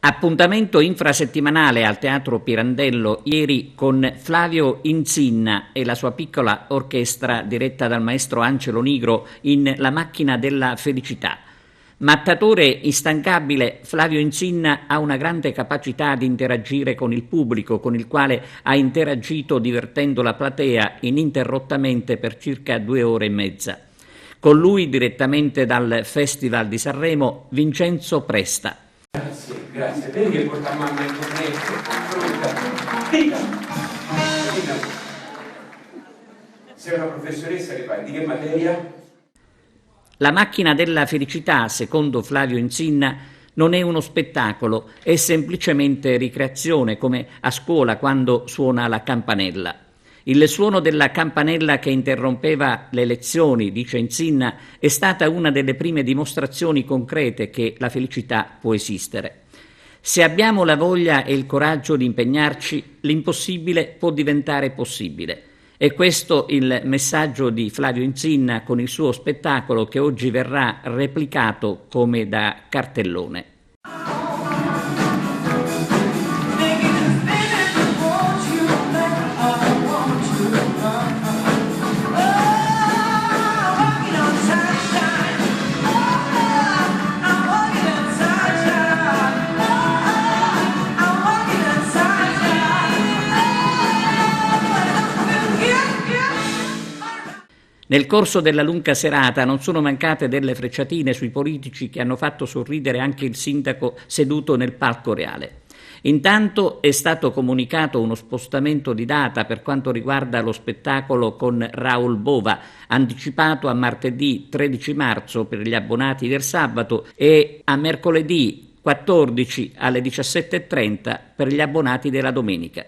Appuntamento infrasettimanale al Teatro Pirandello ieri con Flavio Insinna e la sua piccola orchestra diretta dal maestro Angelo Nigro in La macchina della felicità. Mattatore instancabile, Flavio Insinna ha una grande capacità di interagire con il pubblico, con il quale ha interagito divertendo la platea ininterrottamente per circa 2 ore e mezza. Con lui, direttamente dal Festival di Sanremo, Vincenzo Presta. Grazie. Vedi che porta a mamma il cornetto, frutta. Dica. Sei una professoressa che fai? Di che materia? La macchina della felicità, secondo Flavio Insinna, non è uno spettacolo, è semplicemente ricreazione, come a scuola quando suona la campanella. Il suono della campanella che interrompeva le lezioni, dice Insinna, è stata una delle prime dimostrazioni concrete che la felicità può esistere. Se abbiamo la voglia e il coraggio di impegnarci, l'impossibile può diventare possibile. È questo il messaggio di Flavio Insinna con il suo spettacolo che oggi verrà replicato come da cartellone. Nel corso della lunga serata non sono mancate delle frecciatine sui politici che hanno fatto sorridere anche il sindaco seduto nel palco reale. Intanto è stato comunicato uno spostamento di data per quanto riguarda lo spettacolo con Raoul Bova, anticipato a martedì 13 marzo per gli abbonati del sabato e a mercoledì 14 alle 17:30 per gli abbonati della domenica.